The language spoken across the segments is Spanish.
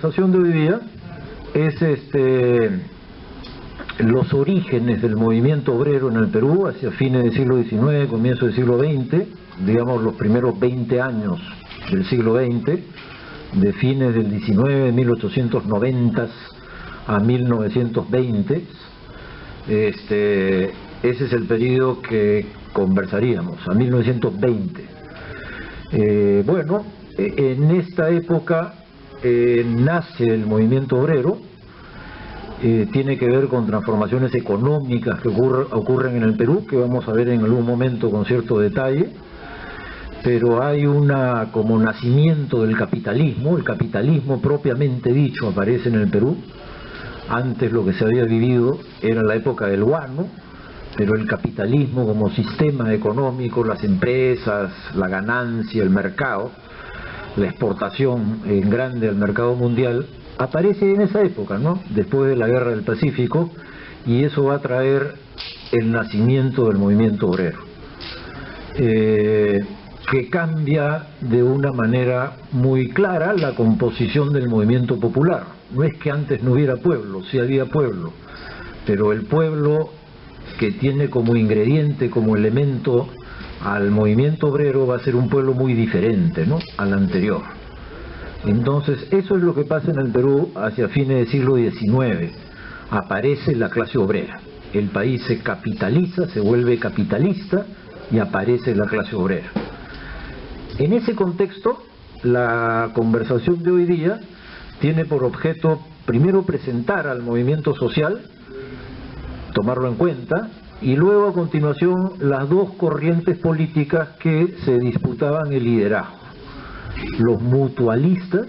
conversación de hoy día es los orígenes del movimiento obrero en el Perú hacia fines del siglo XIX, comienzo del siglo XX, digamos los primeros 20 años del siglo XX, de fines del XIX, 1890 a 1920. Ese es el periodo que conversaríamos, a 1920. Bueno, en esta época nace el movimiento obrero. Tiene que ver con transformaciones económicas que ocurren en el Perú, que vamos a ver en algún momento con cierto detalle, pero hay como nacimiento del capitalismo. El capitalismo propiamente dicho aparece en el Perú. Antes lo que se había vivido era la época del guano, pero el capitalismo como sistema económico, las empresas, la ganancia, el mercado, la exportación en grande al mercado mundial, aparece en esa época, ¿no? Después de la Guerra del Pacífico, y eso va a traer el nacimiento del movimiento obrero, que cambia de una manera muy clara la composición del movimiento popular. No es que antes no hubiera pueblo, sí había pueblo, pero el pueblo que tiene como ingrediente, como elemento al movimiento obrero, va a ser un pueblo muy diferente, ¿no?, al anterior. Entonces, eso es lo que pasa en el Perú hacia fines del siglo XIX. Aparece la clase obrera. El país se capitaliza, se vuelve capitalista y aparece la clase obrera. En ese contexto, la conversación de hoy día tiene por objeto, primero, presentar al movimiento social, tomarlo en cuenta, y luego, a continuación, las dos corrientes políticas que se disputaban el liderazgo. Los mutualistas,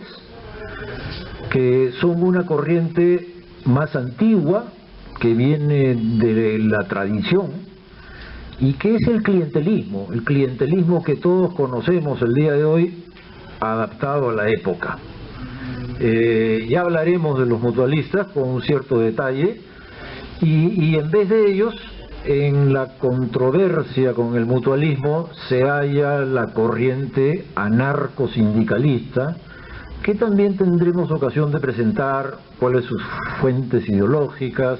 que son una corriente más antigua, que viene de la tradición, y que es el clientelismo que todos conocemos el día de hoy, adaptado a la época. Ya hablaremos de los mutualistas con un cierto detalle, y en vez de ellos, en la controversia con el mutualismo se halla la corriente anarcosindicalista, que también tendremos ocasión de presentar cuáles sus fuentes ideológicas,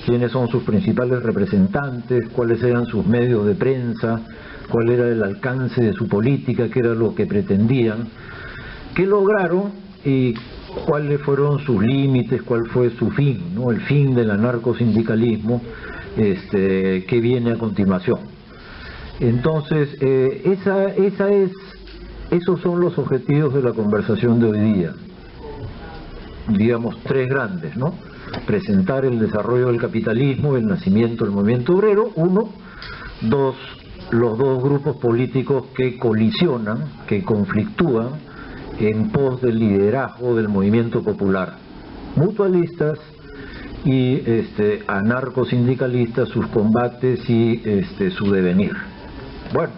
quiénes son sus principales representantes, cuáles eran sus medios de prensa, cuál era el alcance de su política, qué era lo que pretendían, qué lograron y cuáles fueron sus límites, cuál fue su fin, ¿no?, el fin del anarcosindicalismo, que viene a continuación. Entonces, esos son los objetivos de la conversación de hoy día. Digamos, tres grandes, ¿no? Presentar el desarrollo del capitalismo, el nacimiento del movimiento obrero, uno. Dos, los dos grupos políticos que colisionan, que conflictúan en pos del liderazgo del movimiento popular. Mutualistas y anarcosindicalistas, sus combates y su devenir. Bueno,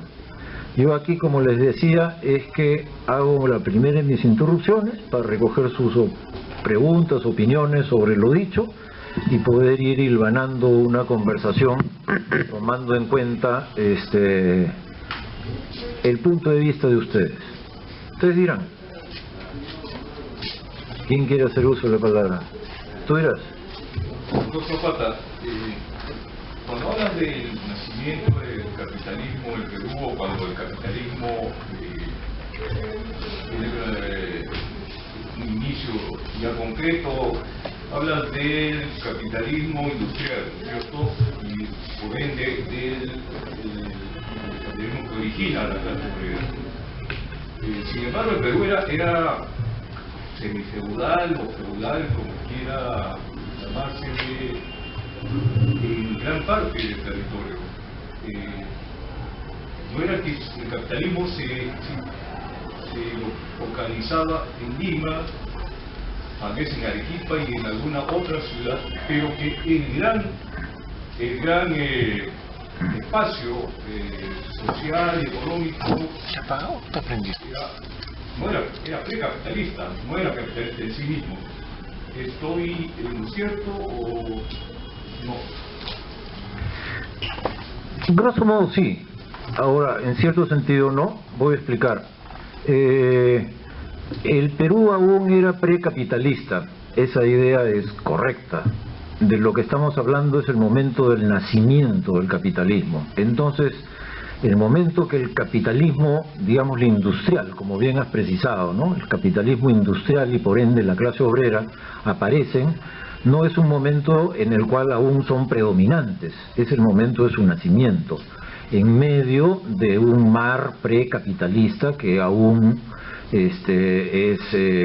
yo aquí, como les decía, es que hago la primera de mis interrupciones para recoger sus preguntas, opiniones sobre lo dicho y poder ir hilvanando una conversación tomando en cuenta el punto de vista de ustedes. Ustedes dirán, ¿quién quiere hacer uso de la palabra? ¿Tú dirás? Doctor Zapata, cuando hablas del nacimiento del capitalismo en Perú, o cuando el capitalismo tiene un inicio ya concreto, hablas del capitalismo industrial, ¿cierto? Y por ende del capitalismo que origina la clase obrera. Sin embargo, el Perú era semifeudal o feudal, como quiera llamarse, en gran parte del territorio. No era que el capitalismo se focalizaba en Lima, tal vez en Arequipa y en alguna otra ciudad, pero que el gran espacio social y económico era precapitalista, no era capitalista en sí mismo. ¿Estoy en lo cierto o no? Grosso modo sí. Ahora, en cierto sentido no. Voy a explicar. El Perú aún era precapitalista, esa idea es correcta. De lo que estamos hablando es el momento del nacimiento del capitalismo. Entonces, el momento que el capitalismo, digamos industrial, como bien has precisado, ¿no? El capitalismo industrial y por ende la clase obrera aparecen, no es un momento en el cual aún son predominantes, es el momento de su nacimiento, en medio de un mar precapitalista que aún es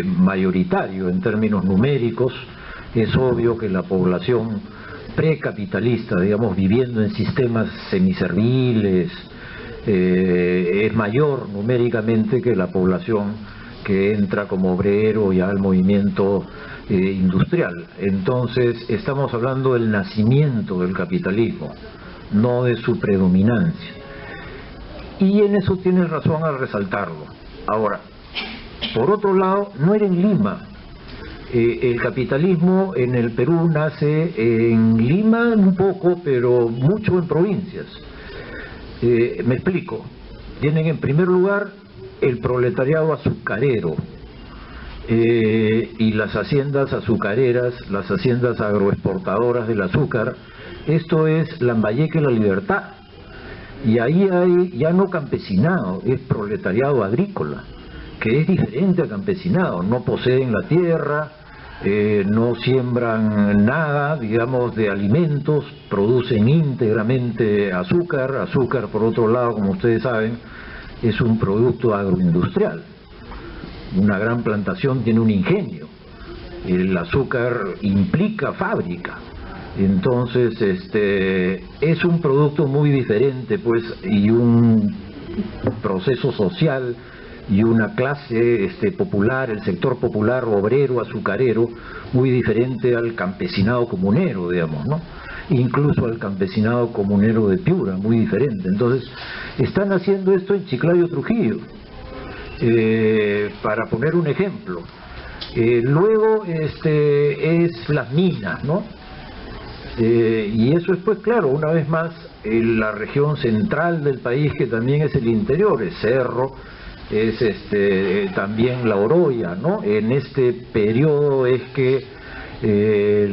mayoritario en términos numéricos. Es obvio que la población precapitalista, digamos, viviendo en sistemas semiserviles, es mayor numéricamente que la población que entra como obrero ya al movimiento industrial. Entonces, estamos hablando del nacimiento del capitalismo, no de su predominancia. Y en eso tienes razón al resaltarlo. Ahora, por otro lado, no era en Lima. El capitalismo en el Perú nace en Lima un poco, pero mucho en provincias. Me explico. Tienen en primer lugar el proletariado azucarero y las haciendas azucareras, las haciendas agroexportadoras del azúcar. Esto es Lambayeque, La Libertad. Y ahí hay ya no campesinado, es proletariado agrícola, que es diferente al campesinado. No poseen la tierra, no siembran nada, digamos, de alimentos, producen íntegramente azúcar. Azúcar, por otro lado, como ustedes saben, es un producto agroindustrial. Una gran plantación tiene un ingenio. El azúcar implica fábrica. Entonces, es un producto muy diferente, pues, y un proceso social y una clase popular, el sector popular obrero, azucarero, muy diferente al campesinado comunero, digamos, ¿no? Incluso al campesinado comunero de Piura, muy diferente. Entonces, están haciendo esto en Chiclayo, Trujillo, para poner un ejemplo. Luego, es las minas, ¿no? Y eso es, pues claro, una vez más, la región central del país, que también es el interior, es Cerro, es también La Oroya, ¿no? En este periodo es que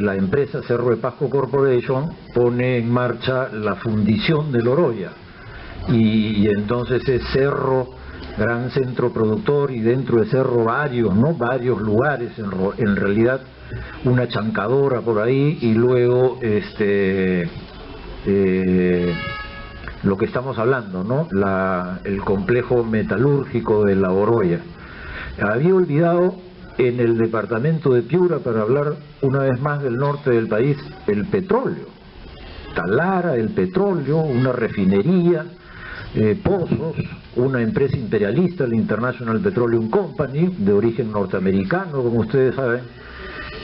la empresa Cerro de Pasco Corporation pone en marcha la fundición de La Oroya, y entonces es Cerro gran centro productor, y dentro de Cerro varios, ¿no? Varios lugares, en realidad una chancadora por ahí, y luego lo que estamos hablando, ¿no? El complejo metalúrgico de La Oroya. Había olvidado en el departamento de Piura, para hablar una vez más del norte del país, el petróleo. Talara, el petróleo, una refinería, pozos, una empresa imperialista, la International Petroleum Company, de origen norteamericano, como ustedes saben.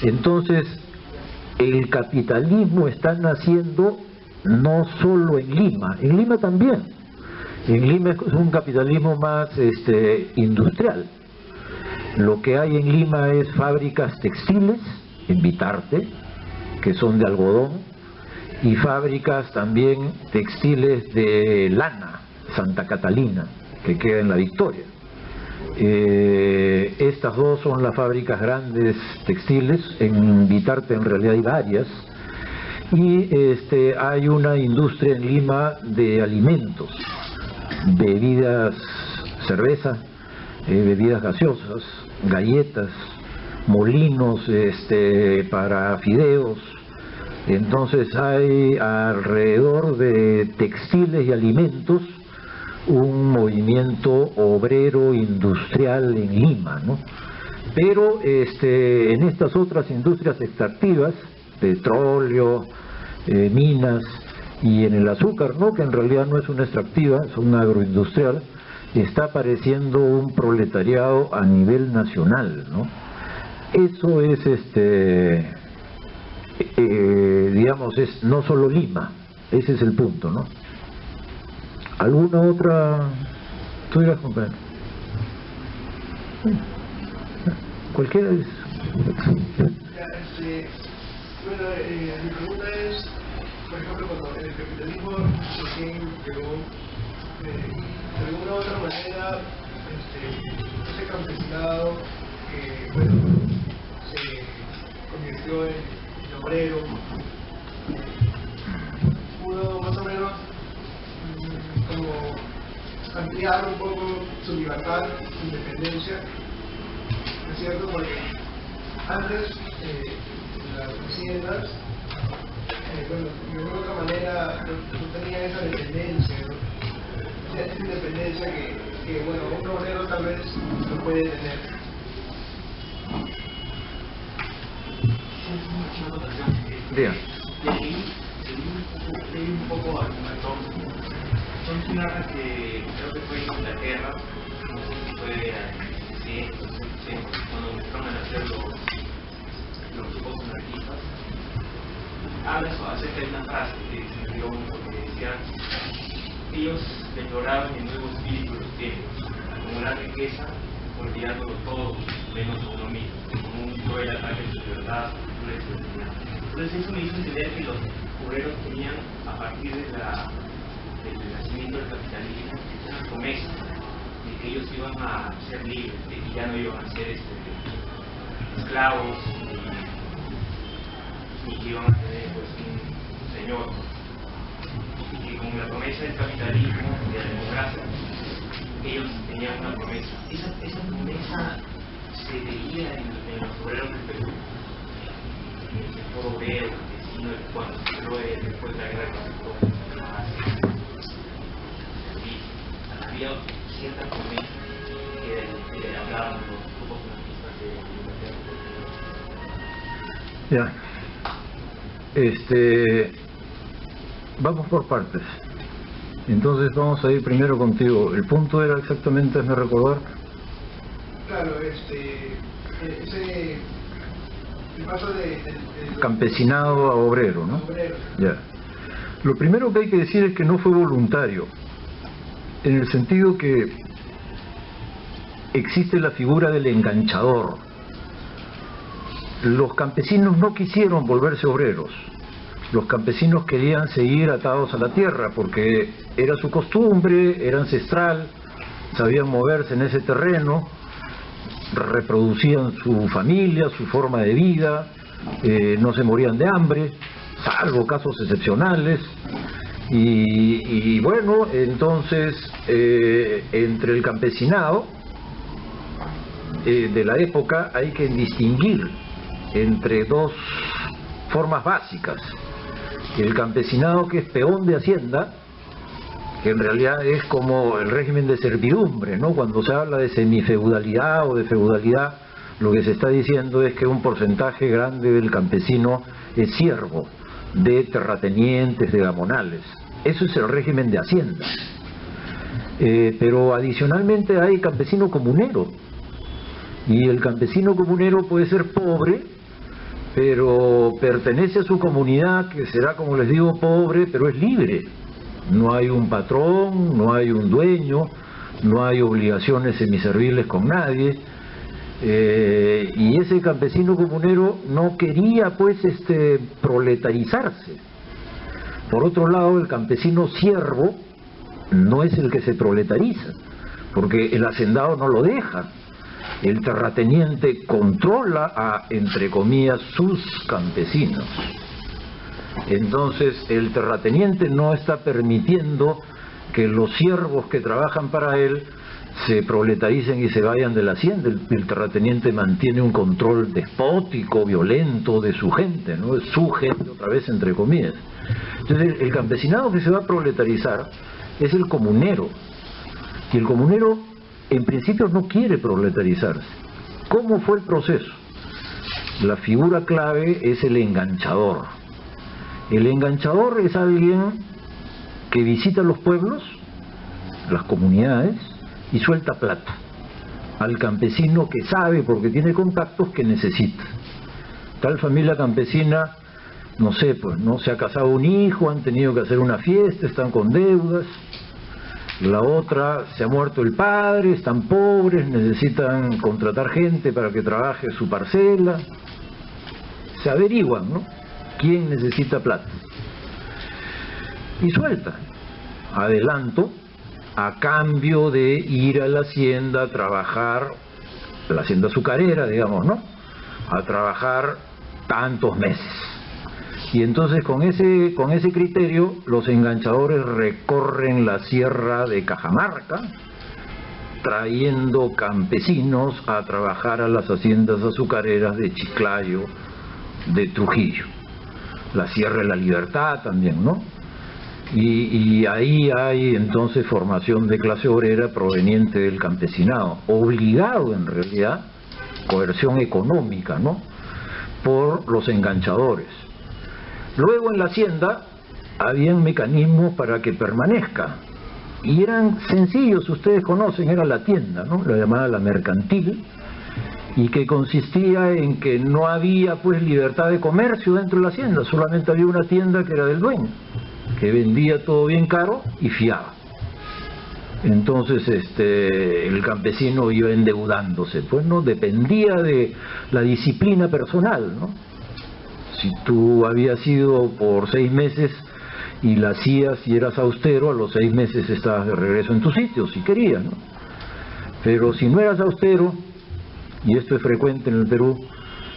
Entonces, el capitalismo está naciendo no solo en Lima también. En Lima es un capitalismo más industrial. Lo que hay en Lima es fábricas textiles, en Vitarte, que son de algodón, y fábricas también textiles de lana, Santa Catalina, que queda en La Victoria. Estas dos son las fábricas grandes textiles. En Vitarte en realidad hay varias, y hay una industria en Lima de alimentos, bebidas, cerveza, bebidas gaseosas, galletas, molinos para fideos. Entonces hay alrededor de textiles y alimentos un movimiento obrero industrial en Lima, ¿no? Pero en estas otras industrias extractivas, petróleo, minas, y en el azúcar, ¿no? Que en realidad no es una extractiva, es una agroindustrial, está apareciendo un proletariado a nivel nacional, ¿no? Eso es, digamos, es no solo Lima, ese es el punto, ¿no? ¿Alguna otra? ¿Tú dirás, compañero? Cualquiera es. Bueno, mi pregunta es, por ejemplo, cuando el capitalismo recién llegó, de alguna u otra manera ese campesinado que bueno, se convirtió en obrero, pudo más o menos como ampliar un poco su libertad, su independencia, ¿no es cierto? Porque antes las haciendas, bueno, de alguna otra manera no tenían esa dependencia, ¿no? Esa independencia que bueno, un obrero tal vez no puede tener. Bien. Leí un poco al Tom. Tom narra que creo que fue en Inglaterra, no sé si fue en 1600, cuando empezaron a nacer los grupos anarquistas. Habla acerca de una frase que se me dio mucho, que decía: ellos deploraban el nuevo espíritu de los tiempos, acumular riqueza, olvidándolo todo menos a uno mismo, como un cruel ataque a su libertad, cultura y soberanía. Entonces eso me hizo entender que los obreros tenían, a partir del nacimiento del capitalismo, una promesa de que ellos iban a ser libres, de que ya no iban a ser esclavos, ni que iban a tener pues, un señor. Y que con la promesa del capitalismo, de la democracia, ellos tenían una promesa. Esa promesa se veía en los obreros del Perú, en el sector obrero, campesino, cuando se creó después de la guerra de había cierta promesa que hablaban los grupos anarquistas de Inglaterra. Ya. Vamos por partes. Entonces vamos a ir primero contigo. El punto era exactamente, hazme recordar. Claro, el paso de campesinado a obrero, ¿no? Obrero. Ya. Lo primero que hay que decir es que no fue voluntario, en el sentido que existe la figura del enganchador. Los campesinos no quisieron volverse obreros. Los campesinos querían seguir atados a la tierra porque era su costumbre, era ancestral, sabían moverse en ese terreno, reproducían su familia, su forma de vida, no se morían de hambre, salvo casos excepcionales. Y bueno, entonces entre el campesinado de la época hay que distinguir entre dos formas básicas: el campesinado, que es peón de hacienda, que en realidad es como el régimen de servidumbre, ¿no? Cuando se habla de semifeudalidad o de feudalidad, lo que se está diciendo es que un porcentaje grande del campesino es siervo de terratenientes, de gamonales. Eso es el régimen de hacienda. Pero adicionalmente hay campesino comunero, y el campesino comunero puede ser pobre, pero pertenece a su comunidad, que será, como les digo, pobre, pero es libre. No hay un patrón, no hay un dueño, no hay obligaciones semiservibles con nadie. Y ese campesino comunero no quería pues proletarizarse. Por otro lado, el campesino siervo no es el que se proletariza, porque el hacendado no lo deja. El terrateniente controla a, entre comillas, sus campesinos. Entonces el terrateniente no está permitiendo que los siervos que trabajan para él se proletaricen y se vayan de la hacienda. El terrateniente mantiene un control despótico, violento de su gente, ¿no? Es su gente, otra vez entre comillas. Entonces el campesinado que se va a proletarizar es el comunero, y el comunero en principio no quiere proletarizarse. ¿Cómo fue el proceso? La figura clave es el enganchador. El enganchador es alguien que visita los pueblos, las comunidades, y suelta plata al campesino que sabe, porque tiene contactos, que necesita. Tal familia campesina, no sé, pues no se ha casado un hijo, han tenido que hacer una fiesta, están con deudas. La otra, se ha muerto el padre, están pobres, necesitan contratar gente para que trabaje su parcela. Se averiguan, ¿no?, quién necesita plata, y suelta. Adelanto, a cambio de ir a la hacienda a trabajar, la hacienda azucarera, digamos, ¿no? A trabajar tantos meses. Y entonces con ese criterio los enganchadores recorren la sierra de Cajamarca trayendo campesinos a trabajar a las haciendas azucareras de Chiclayo, de Trujillo, la Sierra de la Libertad también, ¿no? Y ahí hay entonces formación de clase obrera proveniente del campesinado, obligado en realidad, coerción económica, ¿no?, por los enganchadores. Luego en la hacienda habían mecanismos para que permanezca, y eran sencillos, ustedes conocen, era la tienda, ¿no?, la llamada la mercantil, y que consistía en que no había pues libertad de comercio dentro de la hacienda, solamente había una tienda que era del dueño, que vendía todo bien caro y fiaba. Entonces el campesino iba endeudándose, pues no dependía de la disciplina personal, ¿no? Si tú habías ido por 6 meses y la hacías y eras austero, a los 6 meses estabas de regreso en tu sitio, si querías, ¿no? Pero si no eras austero, y esto es frecuente en el Perú,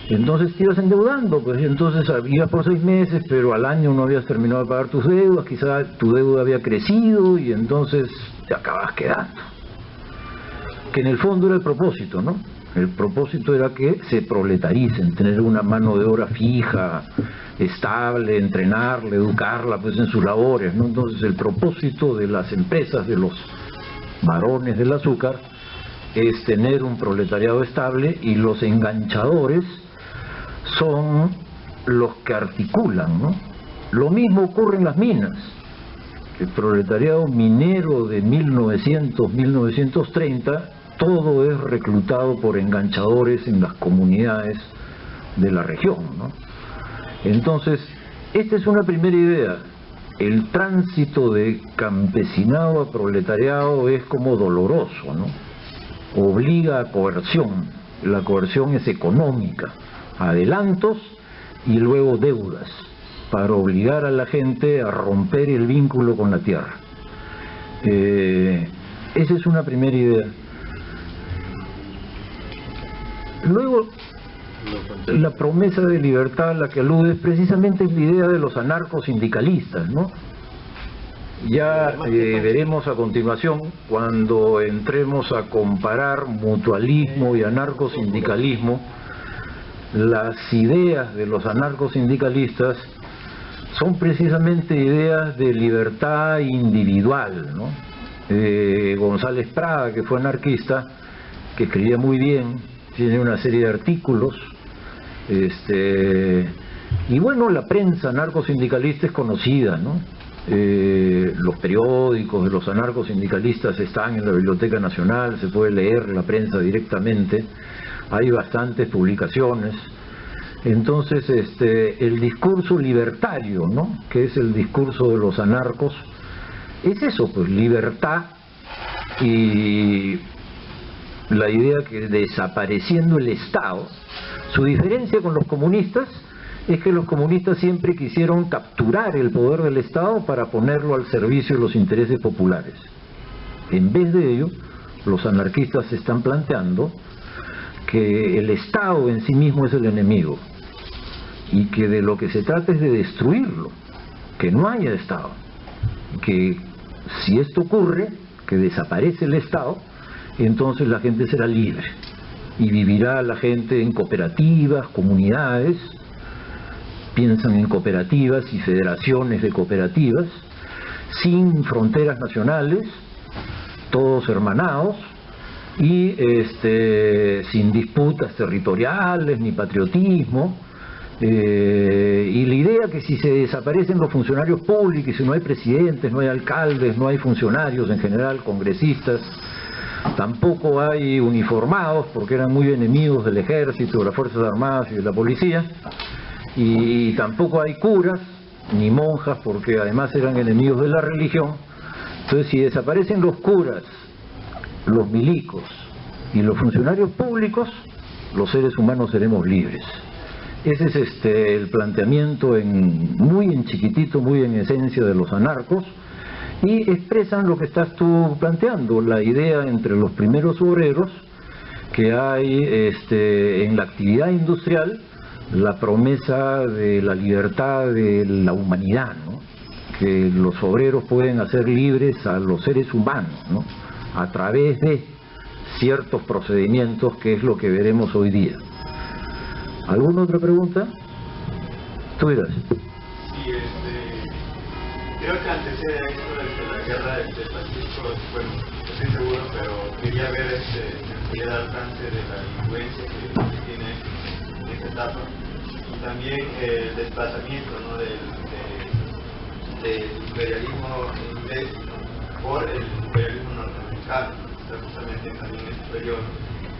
entonces te ibas endeudando, pues entonces ibas por 6 meses, pero al año no habías terminado de pagar tus deudas, quizá tu deuda había crecido y entonces te acabas quedando. Que en el fondo era el propósito, ¿no? El propósito era que se proletaricen, tener una mano de obra fija, estable, entrenarla, educarla pues en sus labores, ¿no? Entonces el propósito de las empresas, de los varones del azúcar, es tener un proletariado estable, y los enganchadores son los que articulan, ¿no? Lo mismo ocurre en las minas. El proletariado minero de 1900-1930, todo es reclutado por enganchadores en las comunidades de la región, ¿no? Entonces, esta es una primera idea. El tránsito de campesinado a proletariado es como doloroso, ¿no? Obliga a coerción. La coerción es económica, adelantos y luego deudas, para obligar a la gente a romper el vínculo con la tierra. Esa es una primera idea. Luego, la promesa de libertad a la que alude precisamente es la idea de los anarcosindicalistas, ¿no? Ya veremos a continuación, cuando entremos a comparar mutualismo y anarcosindicalismo, las ideas de los anarcosindicalistas son precisamente ideas de libertad individual, ¿no? González Prada, que fue anarquista, que escribía muy bien, tiene una serie de artículos, y bueno, la prensa anarcosindicalista es conocida, ¿no? Los periódicos de los anarcosindicalistas están en la Biblioteca Nacional, se puede leer la prensa directamente, hay bastantes publicaciones. Entonces el discurso libertario, ¿no?, que es el discurso de los anarcos, es eso, pues libertad, y la idea que desapareciendo el Estado, su diferencia con los comunistas es que los comunistas siempre quisieron capturar el poder del Estado para ponerlo al servicio de los intereses populares. En vez de ello, los anarquistas se están planteando que el Estado en sí mismo es el enemigo, y que de lo que se trata es de destruirlo, que no haya Estado, que si esto ocurre, que desaparece el Estado, entonces la gente será libre, y vivirá la gente en cooperativas, comunidades, piensan en cooperativas y federaciones de cooperativas, sin fronteras nacionales, todos hermanados, y sin disputas territoriales ni patriotismo, y la idea que si se desaparecen los funcionarios públicos, si no hay presidentes, no hay alcaldes, no hay funcionarios en general, congresistas, tampoco hay uniformados, porque eran muy enemigos del ejército, de las Fuerzas Armadas y de la policía, y tampoco hay curas ni monjas, porque además eran enemigos de la religión. Entonces, si desaparecen los curas, los milicos y los funcionarios públicos, los seres humanos seremos libres. Ese es el planteamiento muy en chiquitito, muy en esencia de los anarcos, y expresan lo que estás tú planteando, la idea entre los primeros obreros que hay en la actividad industrial, la promesa de la libertad de la humanidad, ¿no? Que los obreros pueden hacer libres a los seres humanos, ¿no? A través de ciertos procedimientos, que es lo que veremos hoy día. ¿Alguna otra pregunta? Tú dirás. Sí, creo que antecede a esto de la guerra del Pacífico, bueno, no estoy seguro, pero quería ver el alcance de la influencia que tiene en esta etapa, y también el desplazamiento, ¿no? del imperialismo inglés por el imperialismo norteamericano, que está justamente también en este periodo,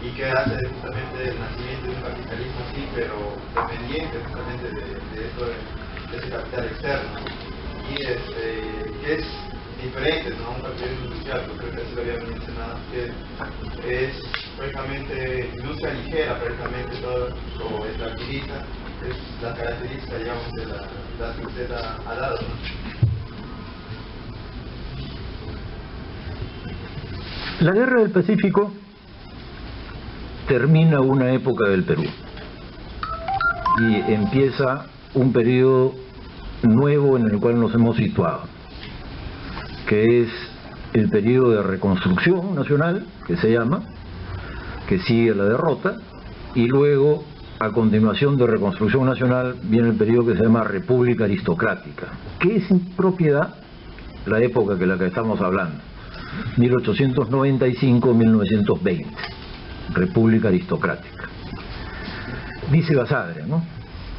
y que hace justamente el nacimiento de un capitalismo así, pero dependiente justamente de ese capital externo, y que es diferente, ¿no? Un capitalismo industrial, porque creo que así lo había mencionado, que es prácticamente industria ligera, prácticamente todo, o extractivista, es la característica, digamos, de la que usted ha dado, ¿no? La Guerra del Pacífico termina una época del Perú y empieza un periodo nuevo en el cual nos hemos situado, que es el periodo de reconstrucción nacional, que se llama, que sigue la derrota, y luego, a continuación de reconstrucción nacional, viene el periodo que se llama República Aristocrática, que es en propiedad la época que la que estamos hablando, 1895-1920, República Aristocrática. Dice Basadre, ¿no?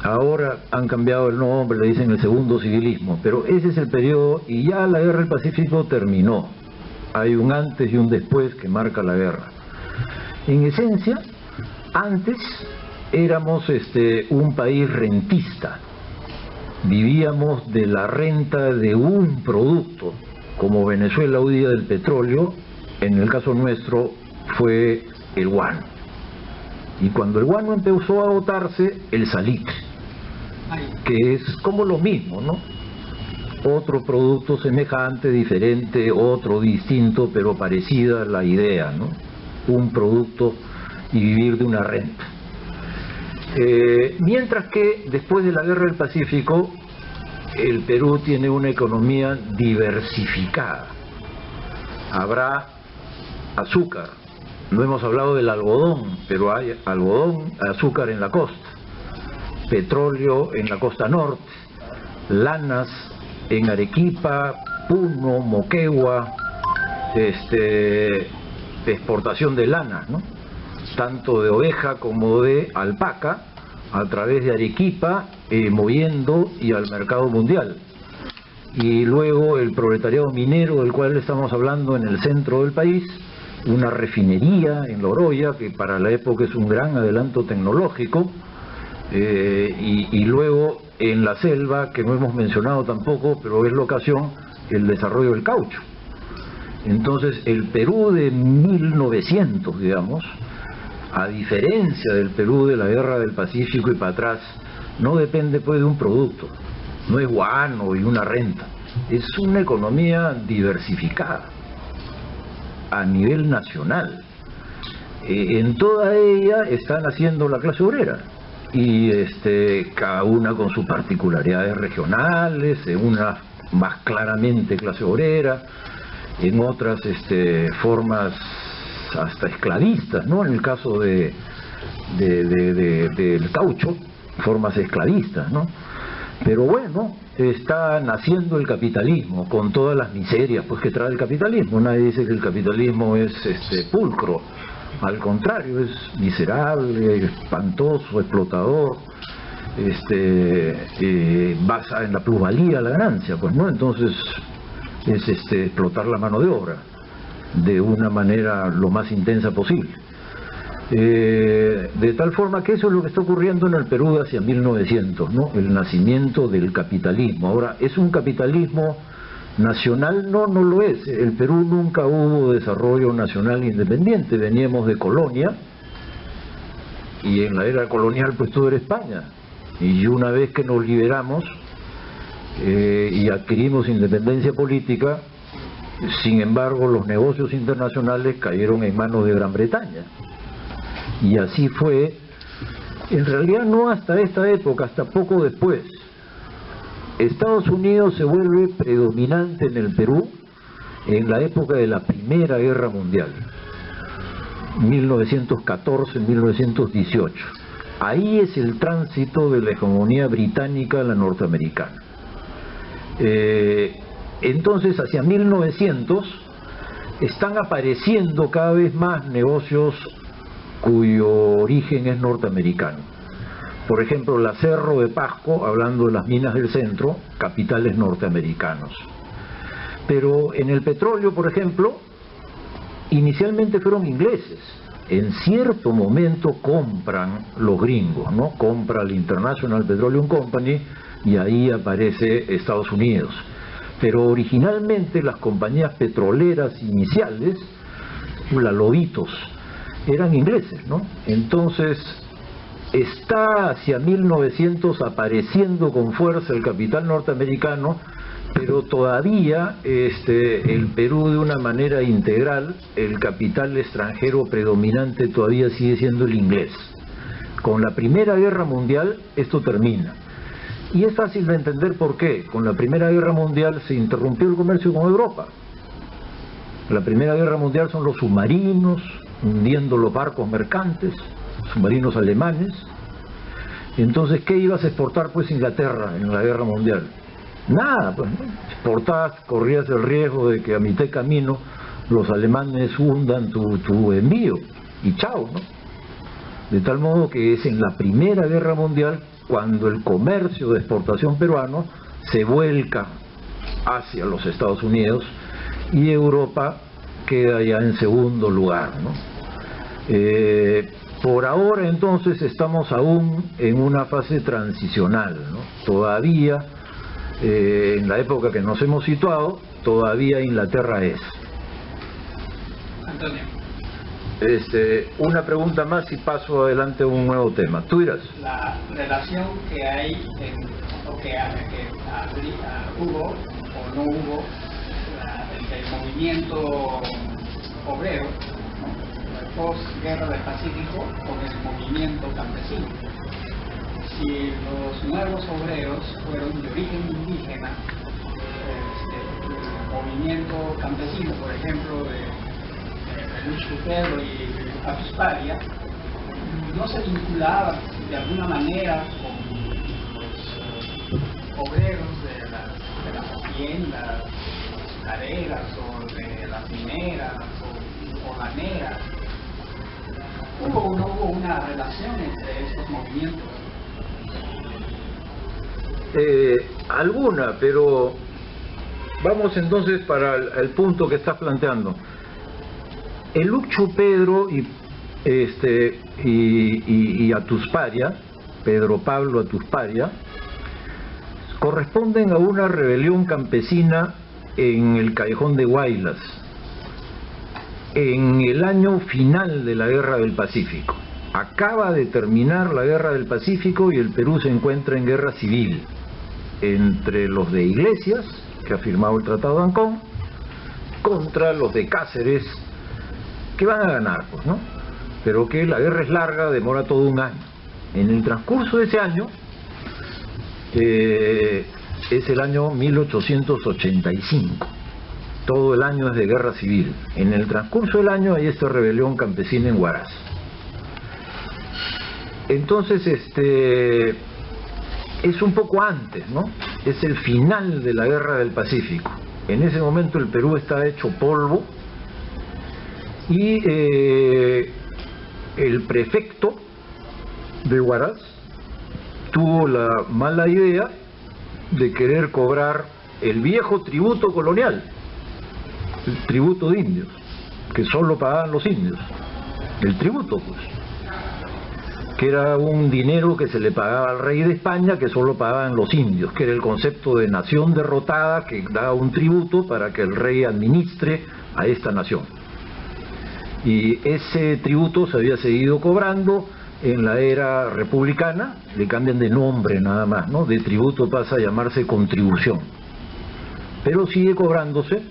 Ahora han cambiado el nombre, le dicen el segundo civilismo, pero ese es el periodo, y ya la Guerra del Pacífico terminó. Hay un antes y un después que marca la guerra. En esencia, antes éramos un país rentista, vivíamos de la renta de un producto, como Venezuela hoy día del petróleo, en el caso nuestro fue el guano. Y cuando el guano empezó a agotarse, el salitre, que es como lo mismo, ¿no? Otro producto semejante, diferente, otro distinto, pero parecida la idea, ¿no? Un producto y vivir de una renta. Mientras que después de la Guerra del Pacífico, el Perú tiene una economía diversificada. Habrá azúcar, no hemos hablado del algodón, pero hay algodón, azúcar en la costa, petróleo en la costa norte, lanas en Arequipa, Puno, Moquegua, exportación de lana, ¿no? Tanto de oveja como de alpaca, a través de Arequipa, moviendo y al mercado mundial. Y luego el proletariado minero del cual estamos hablando en el centro del país, una refinería en Loroya, que para la época es un gran adelanto tecnológico, y luego en la selva, que no hemos mencionado tampoco, pero es la ocasión, el desarrollo del caucho. Entonces el Perú de 1900, digamos, a diferencia del Perú de la Guerra del Pacífico y para atrás, no depende pues de un producto, no es guano y una renta, es una economía diversificada a nivel nacional. En toda ella están haciendo la clase obrera, y cada una con sus particularidades regionales, en una más claramente clase obrera, en otras formas hasta esclavistas, ¿no? En el caso del caucho, formas esclavistas, ¿no? Pero bueno, está naciendo el capitalismo con todas las miserias pues que trae el capitalismo. Nadie dice que el capitalismo es pulcro, al contrario, es miserable, espantoso, explotador, basa en la plusvalía, la ganancia, pues, ¿no? Entonces es explotar la mano de obra de una manera lo más intensa posible. De tal forma que eso es lo que está ocurriendo en el Perú hacia 1900, ¿no? El nacimiento del capitalismo. Ahora, ¿es un capitalismo nacional? No, no lo es. El Perú nunca hubo desarrollo nacional independiente. Veníamos de colonia, y en la era colonial pues todo era España. Y una vez que nos liberamos y adquirimos independencia política, Sin embargo, los negocios internacionales cayeron en manos de Gran Bretaña. Y así fue, en realidad no hasta esta época, hasta poco después. Estados Unidos se vuelve predominante en el Perú en la época de la Primera Guerra Mundial, 1914-1918. Ahí es el tránsito de la hegemonía británica a la norteamericana. Entonces, hacia 1900, están apareciendo cada vez más negocios cuyo origen es norteamericano. Por ejemplo, la Cerro de Pasco, hablando de las minas del centro, capitales norteamericanos. Pero en el petróleo, por ejemplo, inicialmente fueron ingleses. En cierto momento compran los gringos, ¿no? Compra la International Petroleum Company y ahí aparece Estados Unidos. Pero originalmente las compañías petroleras iniciales, la Lobitos, eran ingleses, ¿no? Entonces está hacia 1900 apareciendo con fuerza el capital norteamericano, pero todavía el Perú, de una manera integral, el capital extranjero predominante todavía sigue siendo el inglés. Con la Primera Guerra Mundial esto termina. Y es fácil de entender por qué. Con la Primera Guerra Mundial se interrumpió el comercio con Europa. La Primera Guerra Mundial son los submarinos, hundiendo los barcos mercantes, submarinos alemanes. Entonces, ¿qué ibas a exportar pues Inglaterra en la Guerra Mundial? Nada, pues, ¿no? Exportabas, corrías el riesgo de que a mitad de camino los alemanes hundan tu envío, y chao, ¿no? De tal modo que es en la Primera Guerra Mundial cuando el comercio de exportación peruano se vuelca hacia los Estados Unidos y Europa queda ya en segundo lugar, ¿no? Por ahora entonces estamos aún en una fase transicional, ¿no? Todavía, en la época que nos hemos situado, todavía Inglaterra es. Antonio. Una pregunta más y paso adelante a un nuevo tema. Tú dirás. La relación que hay, hubo o no hubo, entre el movimiento obrero, post-guerra del Pacífico, con el movimiento campesino. Si los nuevos obreros fueron de origen indígena, el movimiento campesino, por ejemplo, de Lucho Pedro y Atusparia, no se vinculaban de alguna manera con los obreros de las haciendas azucareras o de las mineras o baneras. ¿Hubo o no hubo una relación entre estos movimientos? Alguna, pero vamos entonces para el punto que estás planteando. El Lucho Pedro y Atusparia, Pedro Pablo Atusparia, corresponden a una rebelión campesina en el Callejón de Huaylas, en el año final de la Guerra del Pacífico. Acaba de terminar la Guerra del Pacífico y el Perú se encuentra en guerra civil entre los de Iglesias, que ha firmado el Tratado de Ancón, contra los de Cáceres, que van a ganar, pues, ¿no? Pero que la guerra es larga, demora todo un año. En el transcurso de ese año, es el año 1885. Todo el año es de guerra civil. En el transcurso del año hay esta rebelión campesina en Huaraz. Entonces, es un poco antes, ¿no? Es el final de la Guerra del Pacífico. En ese momento el Perú está hecho polvo y el prefecto de Huaraz tuvo la mala idea de querer cobrar el viejo tributo colonial, el tributo de indios, que solo pagaban los indios, el tributo, pues, que era un dinero que se le pagaba al rey de España, que solo pagaban los indios, que era el concepto de nación derrotada que daba un tributo para que el rey administre a esta nación. Y ese tributo se había seguido cobrando en la era republicana, le cambian de nombre nada más, ¿no? De tributo pasa a llamarse contribución, pero sigue cobrándose.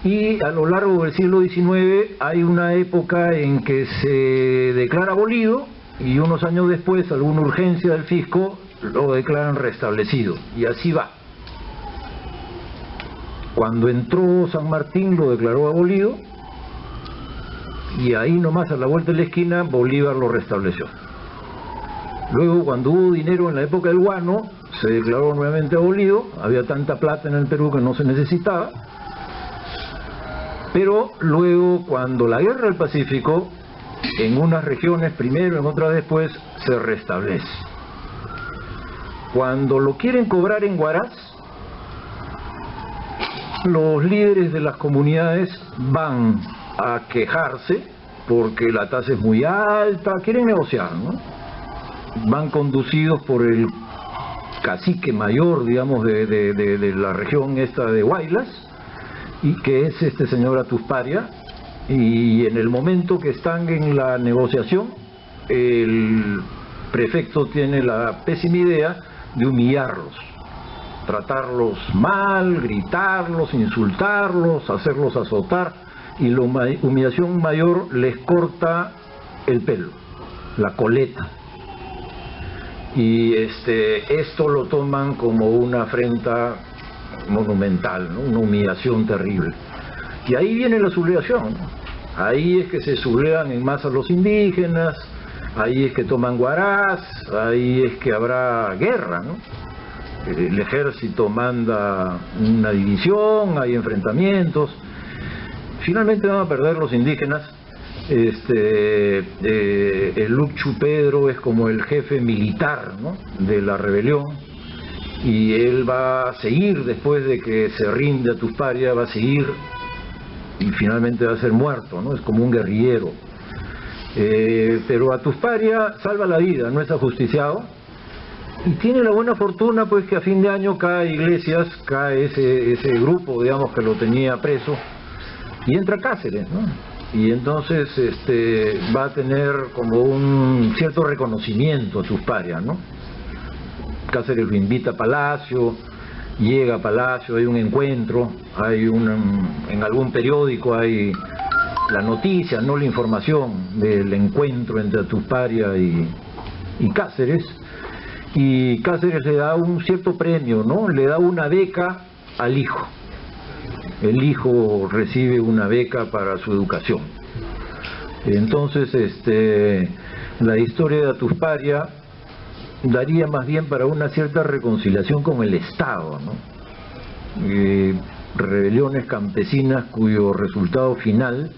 Y a lo largo del siglo XIX hay una época en que se declara abolido y unos años después, alguna urgencia del fisco, lo declaran restablecido. Y así va. Cuando entró San Martín lo declaró abolido y ahí nomás a la vuelta de la esquina Bolívar lo restableció. Luego, cuando hubo dinero en la época del guano, se declaró nuevamente abolido. Había tanta plata en el Perú que no se necesitaba. Pero luego, cuando la guerra del Pacífico, en unas regiones primero, en otras después, se restablece. Cuando lo quieren cobrar en Huaraz, los líderes de las comunidades van a quejarse porque la tasa es muy alta, quieren negociar, ¿no? Van conducidos por el cacique mayor, digamos, de la región esta de Huaylas, y que es este señor Atusparia, y en el momento que están en la negociación, el prefecto tiene la pésima idea de humillarlos, tratarlos mal, gritarlos, insultarlos, hacerlos azotar, y la humillación mayor les corta el pelo, la coleta. Y esto lo toman como una afrenta monumental, ¿no? Una humillación terrible. Y ahí viene la sublevación, ¿no? Ahí es que se sublevan en masa los indígenas, ahí es que toman Huaraz, ahí es que habrá guerra, ¿no? El ejército manda una división, hay enfrentamientos, finalmente van a perder los indígenas. El Lucchu Pedro es como el jefe militar, ¿no?, de la rebelión, y él va a seguir después de que se rinde Atusparia, va a seguir y finalmente va a ser muerto, ¿no? Es como un guerrillero. Pero Atusparia salva la vida, no es ajusticiado, y tiene la buena fortuna pues que a fin de año cae Iglesias, cae ese grupo, digamos, que lo tenía preso, y entra Cáceres, ¿no? Y entonces va a tener como un cierto reconocimiento a Atusparia, ¿no? Cáceres lo invita a Palacio, llega a Palacio, hay un encuentro, en algún periódico hay la noticia, no la información del encuentro entre Atusparia y Cáceres, y Cáceres le da un cierto premio, ¿no? Le da una beca al hijo. El hijo recibe una beca para su educación. Entonces, la historia de Atusparia daría más bien para una cierta reconciliación con el Estado, ¿no? Rebeliones campesinas cuyo resultado final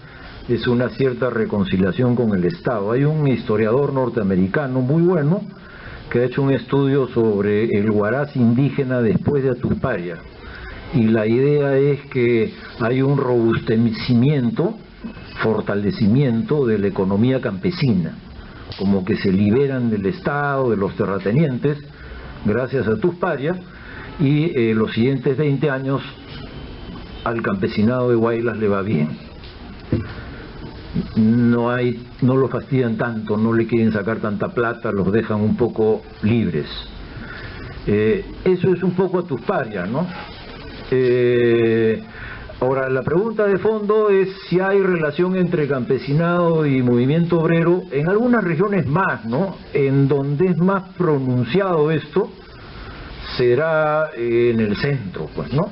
es una cierta reconciliación con el Estado. Hay un historiador norteamericano muy bueno que ha hecho un estudio sobre el Huaraz indígena después de Atusparia. Y la idea es que hay un robustecimiento, fortalecimiento de la economía campesina, como que se liberan del Estado, de los terratenientes, gracias a Atusparia, y los siguientes 20 años al campesinado de Huaylas le va bien. No lo fastidian tanto, no le quieren sacar tanta plata, los dejan un poco libres. Eso es un poco Atusparia, ¿no? Ahora, la pregunta de fondo es si hay relación entre campesinado y movimiento obrero. En algunas regiones más, ¿no? En donde es más pronunciado esto será en el centro, pues, ¿no?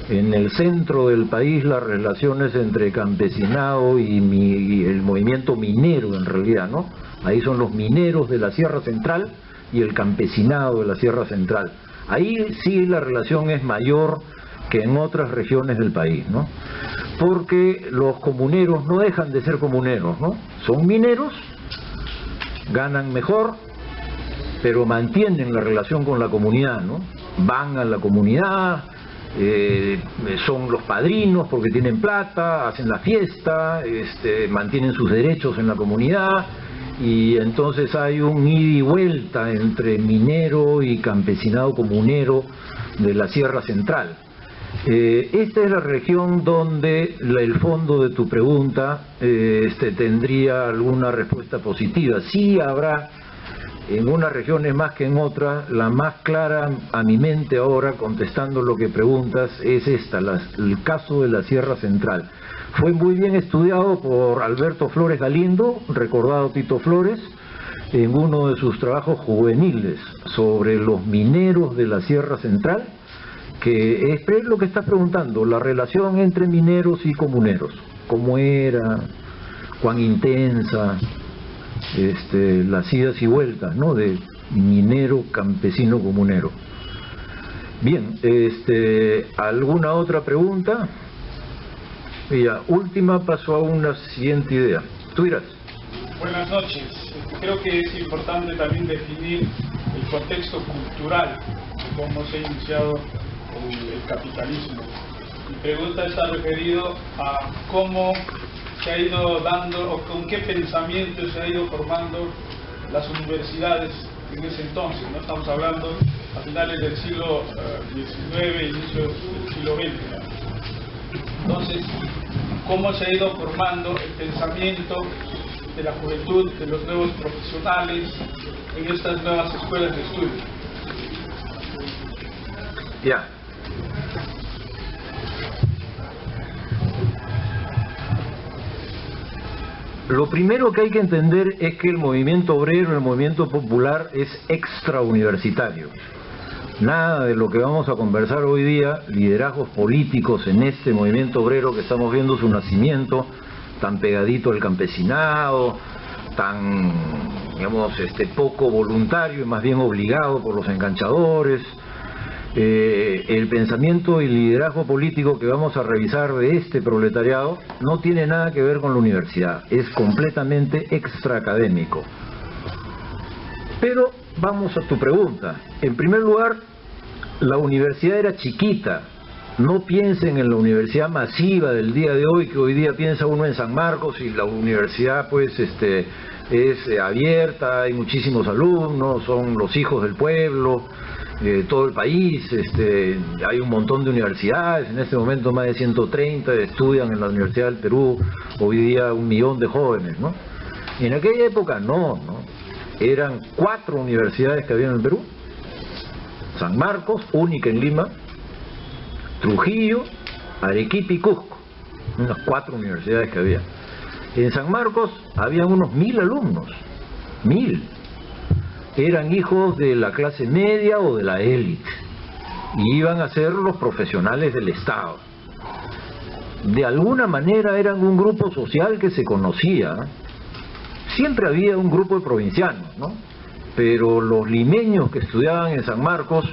En el centro del país las relaciones entre campesinado y el movimiento minero, en realidad, ¿no? Ahí son los mineros de la Sierra Central y el campesinado de la Sierra Central. Ahí sí la relación es mayor que en otras regiones del país, ¿no? Porque los comuneros no dejan de ser comuneros, ¿no? Son mineros, ganan mejor, pero mantienen la relación con la comunidad, ¿no? Van a la comunidad, son los padrinos porque tienen plata, hacen la fiesta, mantienen sus derechos en la comunidad, y entonces hay un ida y vuelta entre minero y campesinado comunero de la Sierra Central. Esta es la región donde el fondo de tu pregunta tendría alguna respuesta positiva. Sí habrá en unas regiones más que en otras. La más clara a mi mente ahora, contestando lo que preguntas, es esta, el caso de la Sierra Central. Fue muy bien estudiado por Alberto Flores Galindo, recordado Tito Flores, en uno de sus trabajos juveniles sobre los mineros de la Sierra Central, que es lo que estás preguntando, la relación entre mineros y comuneros, cómo era, cuán intensa, las idas y vueltas, ¿no?, de minero, campesino, comunero. Bien, ¿alguna otra pregunta? Y ya, última, paso a una siguiente idea. Tú dirás. Buenas noches. Creo que es importante también definir el contexto cultural de cómo se ha iniciado el capitalismo. Mi pregunta está referido a cómo se ha ido dando o con qué pensamiento se ha ido formando las universidades en ese entonces, ¿no? Estamos hablando a finales del siglo XIX, inicios del siglo XX. Entonces, ¿cómo se ha ido formando el pensamiento de la juventud, de los nuevos profesionales en estas nuevas escuelas de estudio? Ya. Lo primero que hay que entender es que el movimiento obrero, el movimiento popular, es extrauniversitario. Nada de lo que vamos a conversar hoy día, liderazgos políticos en este movimiento obrero que estamos viendo su nacimiento, tan pegadito al campesinado, tan, digamos, poco voluntario y más bien obligado por los enganchadores. El pensamiento y liderazgo político que vamos a revisar de este proletariado no tiene nada que ver con la universidad, es completamente extraacadémico. Pero vamos a tu pregunta. En primer lugar, la universidad era chiquita. No piensen en la universidad masiva del día de hoy, que hoy día piensa uno en San Marcos y la universidad pues es abierta, hay muchísimos alumnos, son los hijos del pueblo, todo el país, hay un montón de universidades, en este momento más de 130 estudian en la Universidad del Perú, hoy día 1 millón de jóvenes, ¿no? En aquella época no, eran 4 universidades que había en el Perú: San Marcos, única en Lima, Trujillo, Arequipa y Cusco, unas 4 universidades que había. En San Marcos había unos 1000 alumnos, 1000. Eran hijos de la clase media o de la élite, y iban a ser los profesionales del Estado. De alguna manera eran un grupo social que se conocía. Siempre había un grupo de provincianos, ¿no? Pero los limeños que estudiaban en San Marcos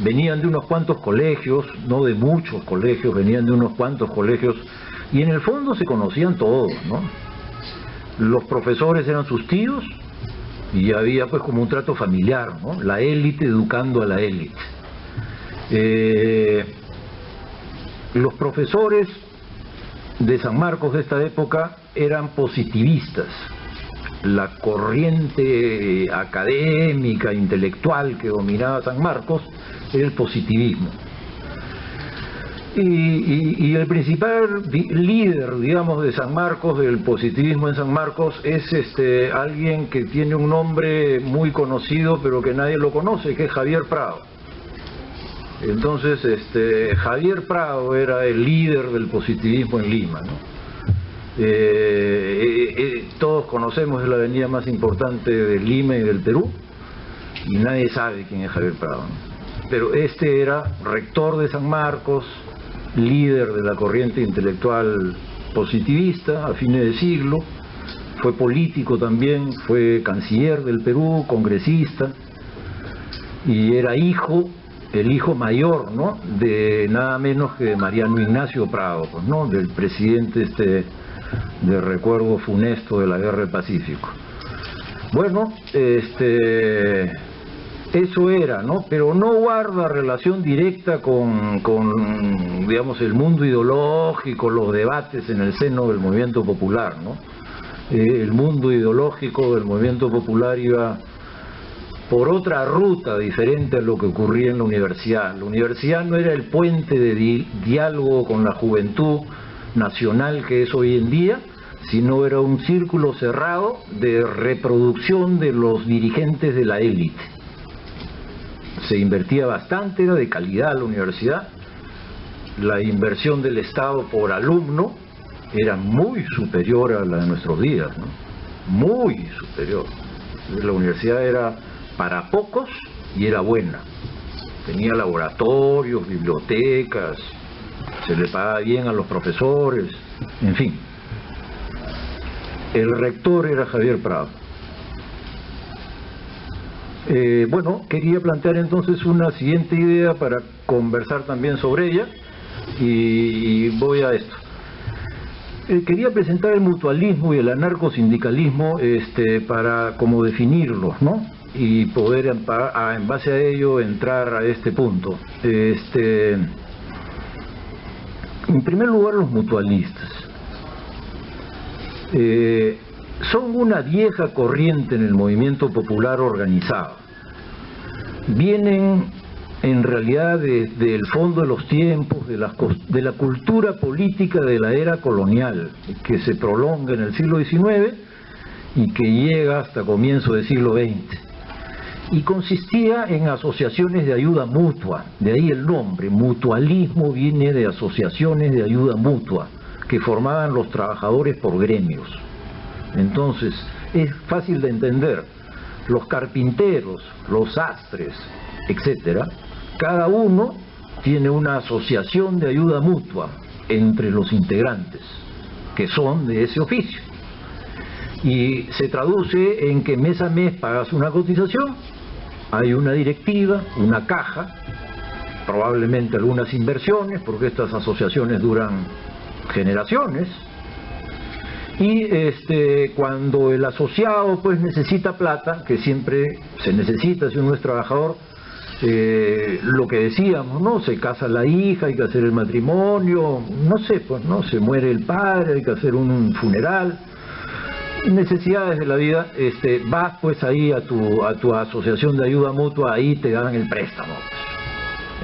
venían de unos cuantos colegios, no de muchos colegios, venían de unos cuantos colegios, y en el fondo se conocían todos, ¿no? Los profesores eran sus tíos, y había pues como un trato familiar, ¿no? La élite educando a la élite. Los profesores de San Marcos de esta época eran positivistas. La corriente académica, intelectual que dominaba San Marcos era el positivismo. Y el principal líder, digamos, de San Marcos, del positivismo en San Marcos, es alguien que tiene un nombre muy conocido pero que nadie lo conoce, que es Javier Prado. Entonces, Javier Prado era el líder del positivismo en Lima, ¿no? Todos conocemos, es la avenida más importante de Lima y del Perú, y nadie sabe quién es Javier Prado, ¿no? Pero era rector de San Marcos, líder de la corriente intelectual positivista a fines de siglo, fue político también, fue canciller del Perú, congresista, y era el hijo mayor, ¿no?, de nada menos que de Mariano Ignacio Prado, pues, ¿no?, del presidente de recuerdo funesto de la Guerra del Pacífico. Bueno, eso era, ¿no? Pero no guarda relación directa con, digamos, el mundo ideológico, los debates en el seno del movimiento popular, ¿no? El mundo ideológico del movimiento popular iba por otra ruta diferente a lo que ocurría en la universidad. La universidad no era el puente de diálogo con la juventud nacional que es hoy en día, sino era un círculo cerrado de reproducción de los dirigentes de la élite. Se invertía bastante, era de calidad la universidad. La inversión del Estado por alumno era muy superior a la de nuestros días, ¿no? Muy superior. La universidad era para pocos y era buena. Tenía laboratorios, bibliotecas, se le pagaba bien a los profesores, en fin. El rector era Javier Prado. Bueno, quería plantear entonces una siguiente idea para conversar también sobre ella, y voy a esto. Quería presentar el mutualismo y el anarcosindicalismo para como definirlos, ¿no? Y poder en base a ello entrar a este punto. En primer lugar, los mutualistas son una vieja corriente en el movimiento popular organizado. Vienen en realidad desde el fondo de los tiempos, de la cultura política de la era colonial, que se prolonga en el siglo XIX y que llega hasta comienzo del siglo XX. Y consistía en asociaciones de ayuda mutua, de ahí el nombre. Mutualismo viene de asociaciones de ayuda mutua que formaban los trabajadores por gremios. Entonces, es fácil de entender. Los carpinteros, los sastres, etcétera, cada uno tiene una asociación de ayuda mutua entre los integrantes, que son de ese oficio. Y se traduce en que mes a mes pagas una cotización, hay una directiva, una caja, probablemente algunas inversiones, porque estas asociaciones duran generaciones, y cuando el asociado pues necesita plata, que siempre se necesita si uno es trabajador, lo que decíamos, ¿no? Se casa la hija, hay que hacer el matrimonio, no sé, pues, ¿no? Se muere el padre, hay que hacer un funeral, necesidades de la vida, vas pues ahí a tu asociación de ayuda mutua, ahí te dan el préstamo.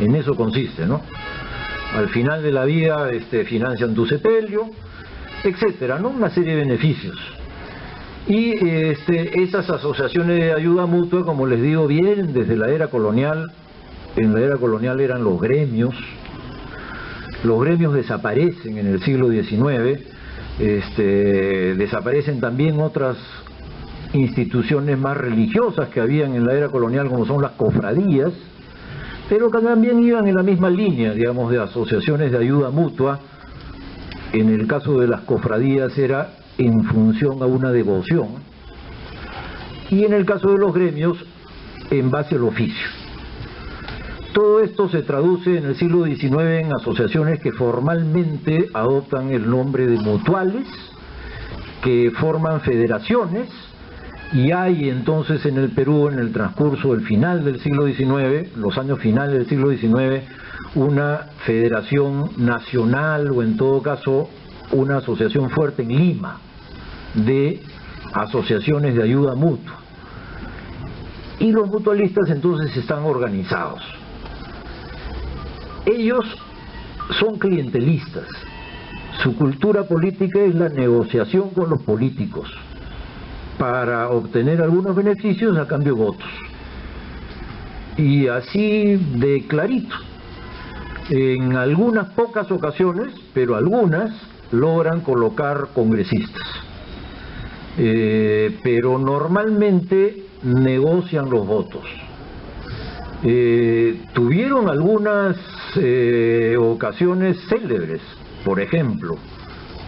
En eso consiste, ¿no? Al final de la vida financian tu sepelio, etcétera, ¿no? Una serie de beneficios. Y esas asociaciones de ayuda mutua, como les digo, vienen desde la era colonial. En la era colonial eran los gremios. Los gremios desaparecen en el siglo XIX. Desaparecen también otras instituciones más religiosas que habían en la era colonial, como son las cofradías, pero que también iban en la misma línea, digamos, de asociaciones de ayuda mutua. En el caso de las cofradías era en función a una devoción, y en el caso de los gremios en base al oficio. Todo esto se traduce en el siglo XIX en asociaciones que formalmente adoptan el nombre de mutuales, que forman federaciones, y hay entonces en el Perú, en el transcurso del final del siglo XIX, los años finales del siglo XIX, una federación nacional, o en todo caso una asociación fuerte en Lima de asociaciones de ayuda mutua. Y los mutualistas entonces están organizados. Ellos son clientelistas. Su cultura política es la negociación con los políticos para obtener algunos beneficios a cambio de votos. Y así de clarito. En algunas pocas ocasiones, pero algunas, logran colocar congresistas. Pero normalmente negocian los votos. Tuvieron algunas ocasiones célebres. Por ejemplo,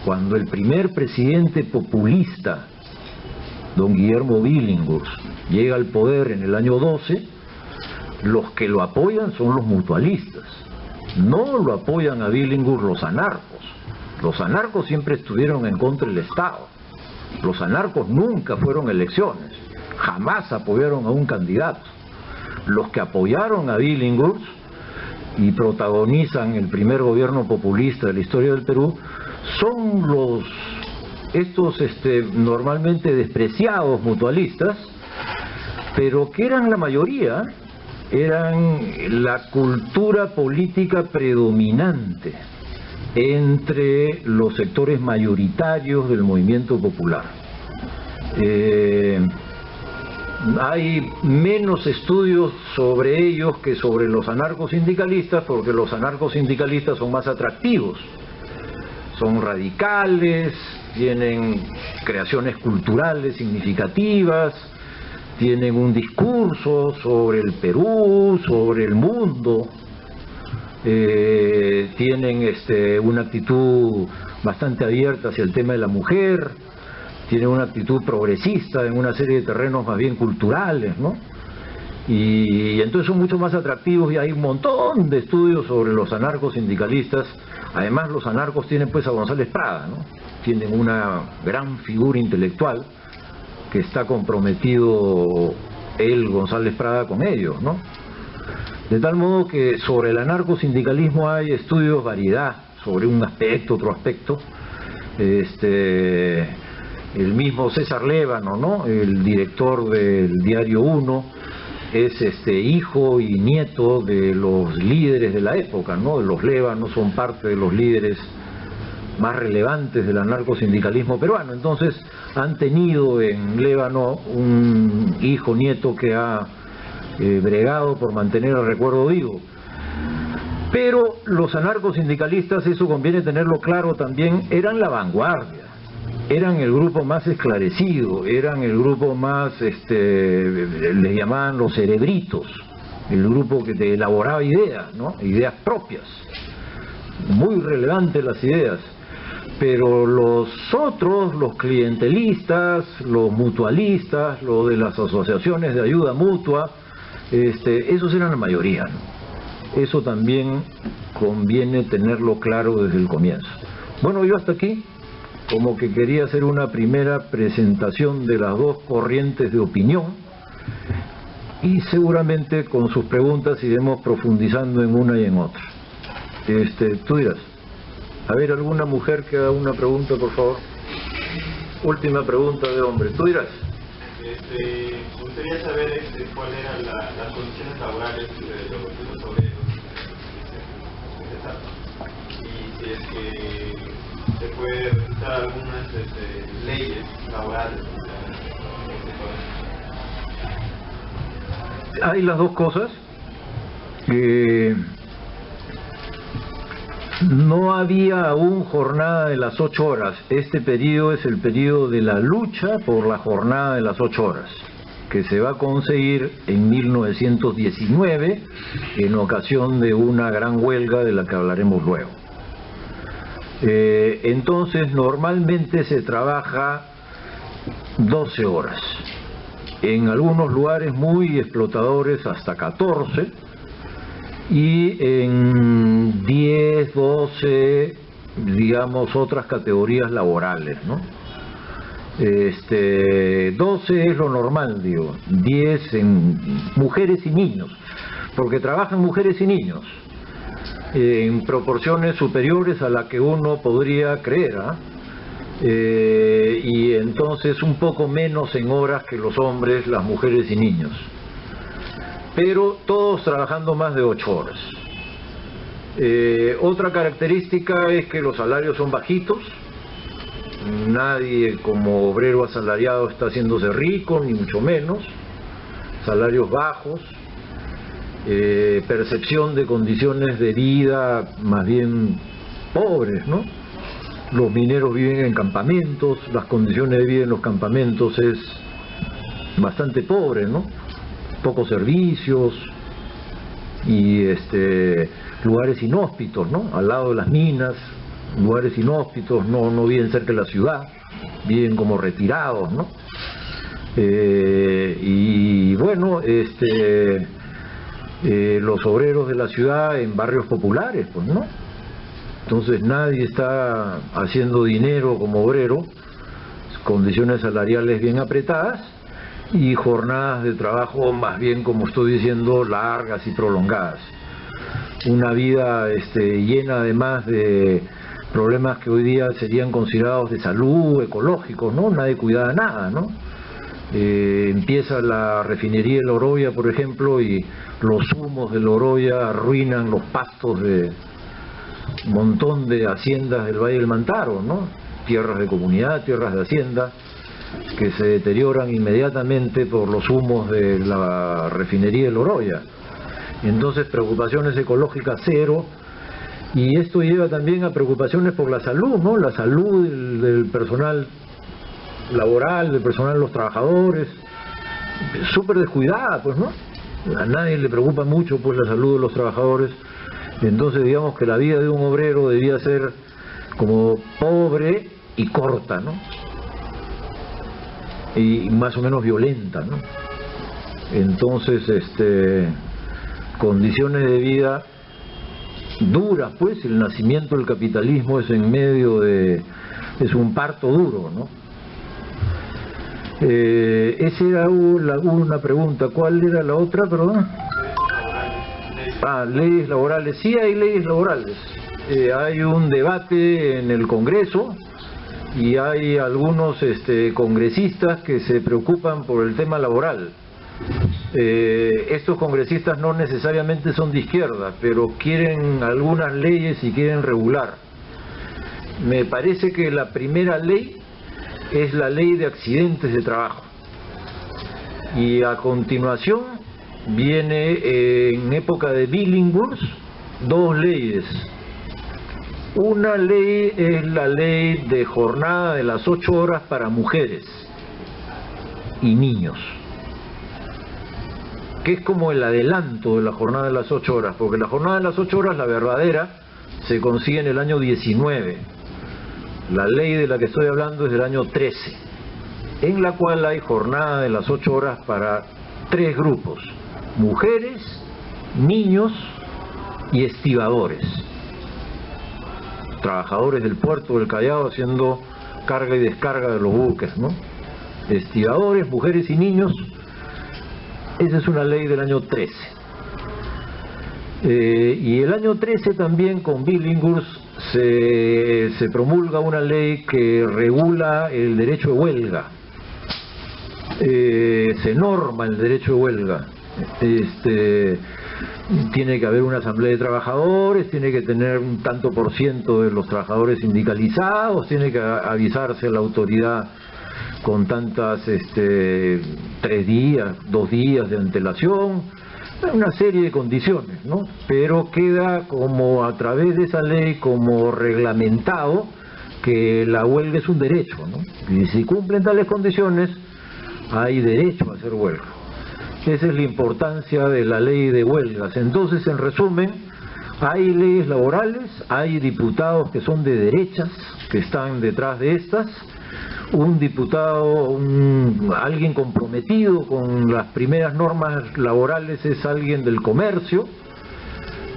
cuando el primer presidente populista, don Guillermo Billinghurst, llega al poder en el año 12, los que lo apoyan son los mutualistas. No lo apoyan a Billinghurst los anarcos. Los anarcos siempre estuvieron en contra del Estado. Los anarcos nunca fueron elecciones, jamás apoyaron a un candidato. Los que apoyaron a Billinghurst y protagonizan el primer gobierno populista de la historia del Perú son estos normalmente despreciados mutualistas, pero que eran la mayoría, eran la cultura política predominante entre los sectores mayoritarios del movimiento popular. Hay menos estudios sobre ellos que sobre los anarcosindicalistas, porque los anarcosindicalistas son más atractivos, son radicales, tienen creaciones culturales significativas, tienen un discurso sobre el Perú, sobre el mundo, tienen una actitud bastante abierta hacia el tema de la mujer, tienen una actitud progresista en una serie de terrenos más bien culturales, ¿no? Y entonces son mucho más atractivos, y hay un montón de estudios sobre los anarcosindicalistas. Además, los anarcos tienen pues a González Prada, ¿no? Tienen una gran figura intelectual que está comprometido él, González Prada, con ellos, ¿no? De tal modo que sobre el anarcosindicalismo hay estudios variedad, sobre un aspecto, otro aspecto. El mismo César Lévano, ¿no? El director del Diario Uno, es hijo y nieto de los líderes de la época, ¿no? Los Lévanos son parte de los líderes más relevantes del anarcosindicalismo peruano. Entonces han tenido en Lévano un hijo, nieto que ha bregado por mantener el recuerdo vivo. Pero los anarcosindicalistas, eso conviene tenerlo claro también, eran la vanguardia, eran el grupo más esclarecido, eran el grupo más, les llamaban los cerebritos, el grupo que te elaboraba ideas, ¿no? Ideas propias, muy relevantes las ideas. Pero los otros, los clientelistas, los mutualistas, los de las asociaciones de ayuda mutua, esos eran la mayoría, ¿no? Eso también conviene tenerlo claro desde el comienzo. Bueno, yo hasta aquí, como que quería hacer una primera presentación de las dos corrientes de opinión, y seguramente con sus preguntas iremos profundizando en una y en otra. Tú dirás. A ver, alguna mujer que haga una pregunta, por favor. Última pregunta de hombre. Tú dirás. Me gustaría saber cuáles eran las condiciones laborales de los obreros en esta etapa. Y si es que se puede presentar algunas leyes laborales. Hay las dos cosas. No había aún jornada de las 8 horas. Este periodo es el periodo de la lucha por la jornada de las 8 horas, que se va a conseguir en 1919 en ocasión de una gran huelga de la que hablaremos luego. Entonces normalmente se trabaja 12 horas, en algunos lugares muy explotadores hasta 14, y en 10, 12, digamos, otras categorías laborales, ¿no? 12 es lo normal, digo, 10 en mujeres y niños, porque trabajan mujeres y niños en proporciones superiores a la que uno podría creer, y entonces un poco menos en horas que los hombres, las mujeres y niños, pero todos trabajando más de 8 horas. Otra característica es que los salarios son bajitos. Nadie como obrero asalariado está haciéndose rico, ni mucho menos. Salarios bajos, percepción de condiciones de vida más bien pobres, ¿no? Los mineros viven en campamentos, las condiciones de vida en los campamentos es bastante pobre, ¿no? Pocos servicios y lugares inhóspitos, ¿no? Al lado de las minas, lugares inhóspitos, no viven cerca de la ciudad, viven como retirados, ¿no? Y bueno, los obreros de la ciudad en barrios populares, pues, ¿no? Entonces nadie está haciendo dinero como obrero, condiciones salariales bien apretadas y jornadas de trabajo más bien, como estoy diciendo, largas y prolongadas. Una vida llena además de problemas que hoy día serían considerados de salud, ecológicos, ¿no? Nadie cuida nada, ¿no? Empieza la refinería de La Oroya, por ejemplo, y los humos de La Oroya arruinan los pastos de un montón de haciendas del Valle del Mantaro, ¿no? Tierras de comunidad, tierras de hacienda, que se deterioran inmediatamente por los humos de la refinería de Loroya. Entonces, preocupaciones ecológicas cero, y esto lleva también a preocupaciones por la salud, ¿no? La salud del personal laboral, del personal de los trabajadores, súper descuidada, pues, ¿no? A nadie le preocupa mucho, pues, la salud de los trabajadores. Entonces, digamos que la vida de un obrero debía ser como pobre y corta, ¿no? Y más o menos violenta, ¿no? Entonces, condiciones de vida duras, pues. El nacimiento del capitalismo es en medio de, es un parto duro, ¿no? Esa era una pregunta. ¿Cuál era la otra, perdón? Leyes laborales. Sí, hay leyes laborales. Hay un debate en el Congreso y hay algunos congresistas que se preocupan por el tema laboral. Estos congresistas no necesariamente son de izquierda, pero quieren algunas leyes y quieren regular. Me parece que la primera ley es la ley de accidentes de trabajo, y a continuación viene, en época de Billinghurst, dos leyes. Una ley es la ley de jornada de las 8 horas para mujeres y niños, que es como el adelanto de la jornada de las 8 horas, porque la jornada de las 8 horas, la verdadera, se consigue en el año 19. La ley de la que estoy hablando es del año 13, en la cual hay jornada de las 8 horas para 3 grupos: mujeres, niños y estibadores, trabajadores del puerto del Callao haciendo carga y descarga de los buques, ¿no? Estibadores, mujeres y niños. Esa es una ley del año 13. Y el año 13 también, con Billinghurst, se promulga una ley que regula el derecho de huelga. Se norma el derecho de huelga. Tiene que haber una asamblea de trabajadores, tiene que tener un tanto por ciento de los trabajadores sindicalizados, tiene que avisarse a la autoridad con tantas 3 días, 2 días de antelación, una serie de condiciones, ¿no? Pero queda como a través de esa ley como reglamentado que la huelga es un derecho, ¿no? Y si cumplen tales condiciones, hay derecho a hacer huelga. Esa es la importancia de la ley de huelgas. Entonces, en resumen, hay leyes laborales, hay diputados que son de derechas, que están detrás de estas. Un diputado, alguien comprometido con las primeras normas laborales es alguien del comercio,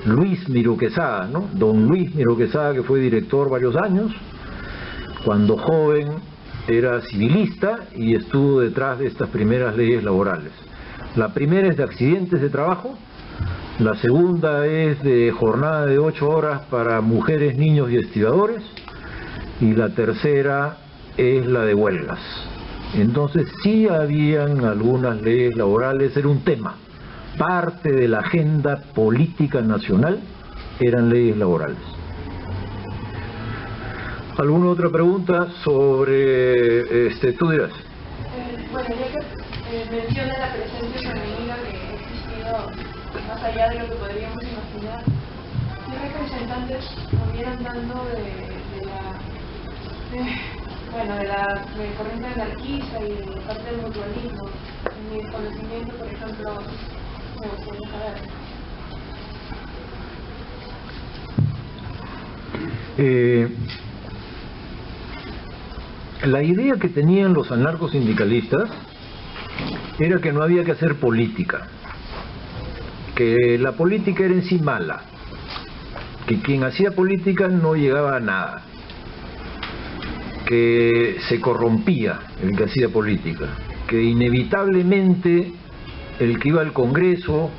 Luis Miró Quesada, ¿no? Don Luis Miró Quesada, que fue director varios años. Cuando joven era civilista y estuvo detrás de estas primeras leyes laborales. La primera es de accidentes de trabajo, la segunda es de jornada de 8 horas para mujeres, niños y estibadores, y la tercera es la de huelgas. Entonces sí habían algunas leyes laborales, era un tema, parte de la agenda política nacional eran leyes laborales. ¿Alguna otra pregunta sobre, tú dirás? Bueno, ya que menciona la presencia femenina que ha existido más allá de lo que podríamos imaginar, ¿qué representantes nos vieran dando de la corriente anarquista y de parte del mutualismo? En mi conocimiento, por ejemplo, me gustaría saber. La idea que tenían los anarcosindicalistas era que no había que hacer política, que la política era en sí mala, que quien hacía política no llegaba a nada, que se corrompía el que hacía política, que inevitablemente el que iba al Congreso,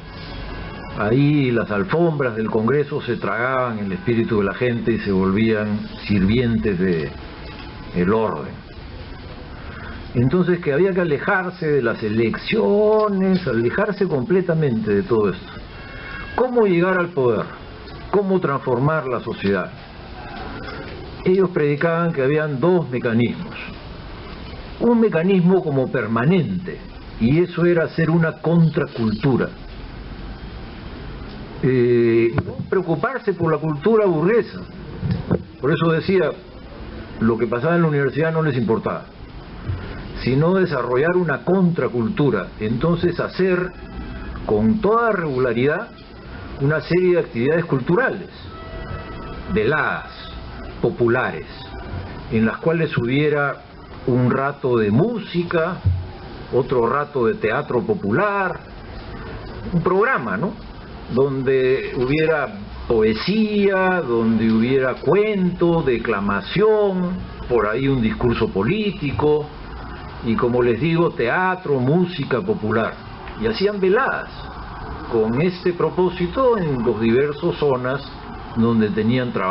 ahí las alfombras del Congreso se tragaban el espíritu de la gente y se volvían sirvientes del orden. Entonces que había que alejarse de las elecciones, alejarse completamente de todo esto. ¿Cómo llegar al poder? ¿Cómo transformar la sociedad? ellos predicaban que habían dos mecanismos. Un mecanismo como permanente, y eso era hacer una contracultura. No preocuparse por la cultura burguesa. Por eso decía, lo que pasaba en la universidad no les importaba, sino desarrollar una contracultura. Entonces hacer con toda regularidad una serie de actividades culturales, veladas, populares, en las cuales hubiera un rato de música, otro rato de teatro popular, un programa, ¿no?, donde hubiera poesía, donde hubiera cuento, declamación, por ahí un discurso político, y como les digo, teatro, música popular. Y hacían veladas con este propósito en los diversos zonas donde tenían trabajo.